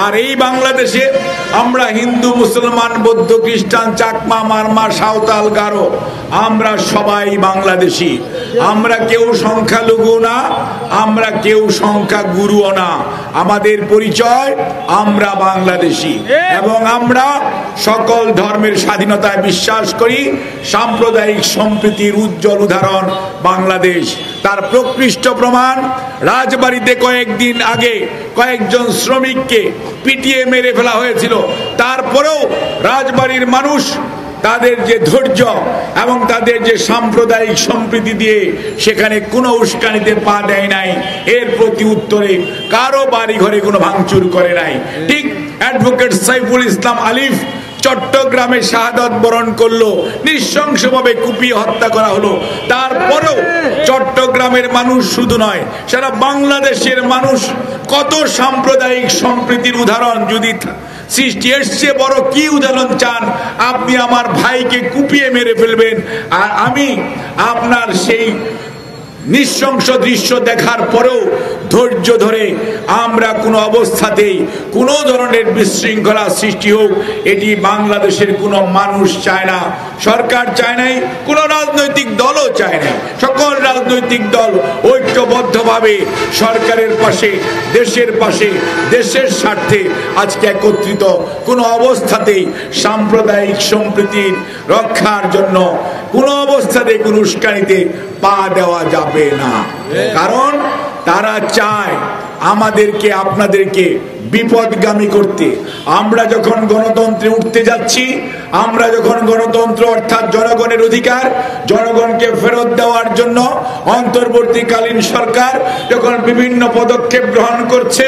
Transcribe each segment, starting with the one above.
আর এই বাংলাদেশে আমরা হিন্দু, মুসলমান, বৌদ্ধ, খ্রিস্টান, চাকমা, মারমা, সাঁওতাল, গারো, আমরা সবাই বাংলাদেশি। আমরা কেউ সংখ্যালঘু না, আমরা কেউ সংখ্যা গুরুও না। আমাদের পরিচয় আমরা বাংলাদেশি এবং আমরা সকল ধর্মের স্বাধীনতায় বিশ্বাস করি। সাম্প্রদায়িক সম্প্রীতির উজ্জ্বল উদাহরণ বাংলাদেশ। তার প্রকৃষ্ট প্রমাণ রাজবাড়িতে কয়েকদিন আগে কয়েকজন শ্রমিককে পিটিয়ে মেরে ফেলা হয়েছিল। তারপরেও রাজবাড়ির মানুষ তাদের যে ধৈর্য এবং তাদের যে সাম্প্রদায়িক সম্প্রীতি দিয়ে সেখানে কোনো উস্কানিতে পা দেয় নাই। এর প্রতি উত্তরে কারো বাড়ি ঘরে কোনো ভাঙচুর করে নাই। ঠিক অ্যাডভোকেট সাইফুল ইসলাম আলিফ চট্টগ্রামে শাহাদাত বরণ করলো, নৃশংসভাবে কুপিয়ে হত্যা করা হলো। তারপরেও চট্টগ্রামের মানুষ শুধু নয়, সারা বাংলাদেশের মানুষ কত সাম্প্রদায়িক সম্প্রীতির উদাহরণ যদি সৃষ্টি, এসছে বড় কি উদাহরণ চান? আপনি আমার ভাইকে কুপিয়ে মেরে ফেলবেন আর আমি আপনার সেই নৃশংস দৃশ্য দেখার পরেও ধৈর্য ধরে আমরা কোনো অবস্থাতেই কোনো ধরনের বিশৃঙ্খলা সৃষ্টি হোক এটি বাংলাদেশের কোনো মানুষ চায় না, সরকার চায় নাই, কোনো রাজনৈতিক দলও চায় নাই। সকল রাজনৈতিক দল ঐক্যবদ্ধভাবে সরকারের পাশে, দেশের পাশে, দেশের স্বার্থে আজকে একত্রিত। কোনো অবস্থাতেই সাম্প্রদায়িক সম্প্রীতির রক্ষার জন্য কোনো অবস্থাতেই কোনো উস্কানিতে পা দেওয়া যাবে না। কারণ তারা চায় আমাদেরকে, আপনাদেরকে বিপদগামী করতে। আমরা যখন গণতন্ত্রে উঠতে যাচ্ছি, আমরা যখন গণতন্ত্র অর্থাৎ জনগণের অধিকার জনগণকে ফেরত দেওয়ার জন্য অন্তর্বর্তীকালীন সরকার যখন বিভিন্ন পদক্ষেপ গ্রহণ করছে,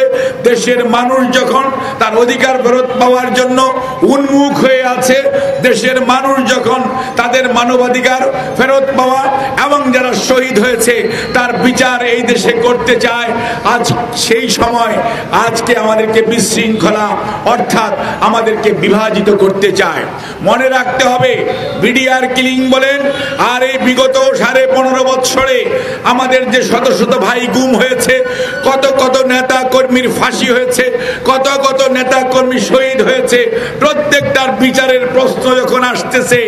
দেশের মানুষ যখন তার অধিকার ফেরত পাওয়ার জন্য উন্মুখ হয়ে আছে, দেশের মানুষ যখন তাদের মানবাধিকার ফেরত পাওয়া এবং যারা শহীদ হয়েছে তার বিচার এই দেশে করতে চায়, আজ সেই সময় আজকে আমাদেরকে বিশৃঙ্খলা অর্থাৎ আমাদেরকে বিভাজিত করতে চায়। মনে রাখতে হবে, বিডিআর কিলিং বলেন আর এই বিগত 15.5 বছরে আমাদের যে শত শত ভাই গুম হয়েছে, কত কত নেতা কর্মীর ফাঁসি হয়েছে, কত কত নেতা কর্মী শহীদ হয়েছে, প্রত্যেকটার বিচারের প্রশ্ন যখন আসতেছে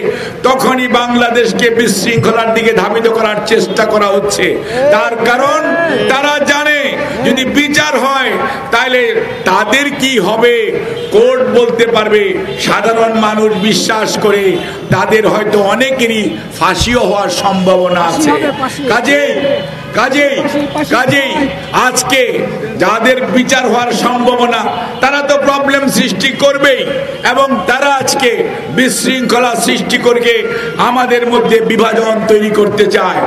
তখনই বাংলাদেশকে বিশৃঙ্খলার দিকে ধাবিত করার চেষ্টা করা হচ্ছে। তার কারণ তারা জানে যদি বিচার হয় তাহলে তাদের কি হবে কোর্ট বলতে পারবে। সাধারণ মানুষ বিশ্বাস করে তাদের হয়তো অনেকেরই ফাঁসিও হওয়ার সম্ভাবনা আছে। কাজেই আজকে যাদের বিচার হওয়ার সম্ভাবনা তারা তো প্রবলেম সৃষ্টি করবেই এবং তারা আজকে বিশৃঙ্খলা সৃষ্টি করে আমাদের মধ্যে বিভাজন তৈরি করতে চায়,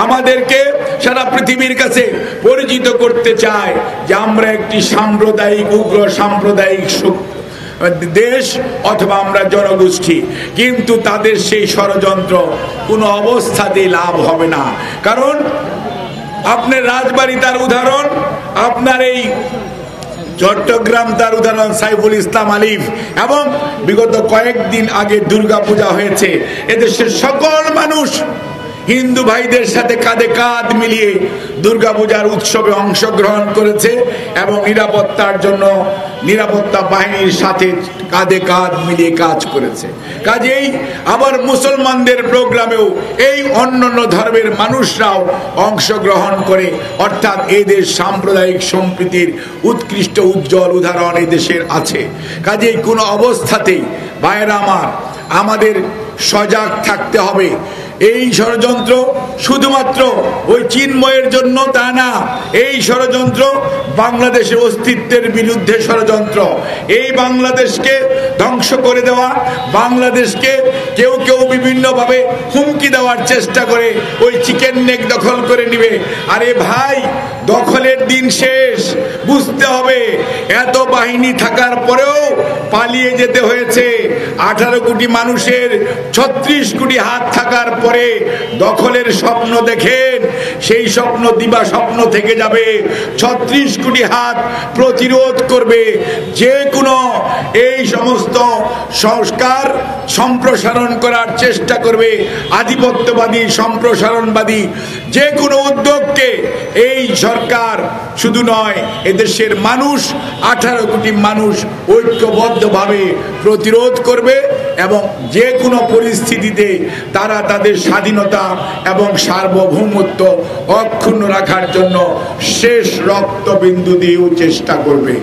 আমাদেরকে সারা পৃথিবীর কাছে পরিচিত করতে চায় যে আমরা একটি সাম্প্রদায়িক উগ্র সাম্প্রদায়িক দেশ অথবা আমরা জনগোষ্ঠী। কিন্তু তাদের সেই ষড়যন্ত্র কোনো অবস্থাতেই লাভ হবে না। কারণ আপনার রাজবাড়ী তার উদাহরণ, আপনার এই চট্টগ্রাম তার উদাহরণ সাইফুল ইসলাম আলিফ, এবং বিগত কয়েকদিন আগে দুর্গাপূজা হয়েছে। এদেশের সকল মানুষ হিন্দু ভাইদের সাথে কাঁধে কাঁধ মিলিয়ে দুর্গাপূজার উৎসবে অংশগ্রহণ করেছে এবং নিরাপত্তার জন্য নিরাপত্তা বাহিনীর সাথে কাঁধে কাঁধ মিলিয়ে কাজ করেছে। কাজেই আবার মুসলমানদের প্রোগ্রামেও এই অন্যান্য ধর্মের মানুষরাও অংশগ্রহণ করে, অর্থাৎ এই দেশ সাম্প্রদায়িক সম্প্রীতির উৎকৃষ্ট উজ্জ্বল উদাহরণ এই দেশের আছে। কাজেই কোনো অবস্থাতেই ভাইয়েরা আমার, আমাদের সজাগ থাকতে হবে। এই ষড়যন্ত্র শুধুমাত্র ওই চিন্ময়ের জন্য তা না, এই ষড়যন্ত্র বাংলাদেশের অস্তিত্বের বিরুদ্ধে ষড়যন্ত্র। এই বাংলাদেশকে ধ্বংস করে দেওয়া, বাংলাদেশকে কেউ কেউ বিভিন্নভাবে হুমকি দেওয়ার চেষ্টা করে ওই চিকেন নেক দখল করে নিবে। আরে ভাই, দখলের দিন শেষ, বুঝতে হবে। এত বাহিনী থাকার পরেও পালিয়ে যেতে হয়েছে। 18 কোটি মানুষের 36 কোটি হাত থাকার পরে দখলের স্বপ্ন দেখেন সেই স্বপ্ন দিবা স্বপ্ন থেকে যাবে। 36 কোটি হাত প্রতিরোধ করবে যে কোনো এই সমস্ত সংস্কার সম্প্রসারণ করার চেষ্টা করবে, আধিপত্যবাদী সম্প্রসারণবাদী যে কোনো উদ্যোগকে এই সরকার শুধু নয়, এদেশের মানুষ 18 কোটি মানুষ ঐক্যবদ্ধভাবে প্রতিরোধ করবে এবং যে কোনো পরিস্থিতিতে তারা তাদের স্বাধীনতা এবং সার্বভৌমত্ব অক্ষুণ্ণ রাখার জন্য শেষ রক্তবিন্দু দিয়েও চেষ্টা করবে।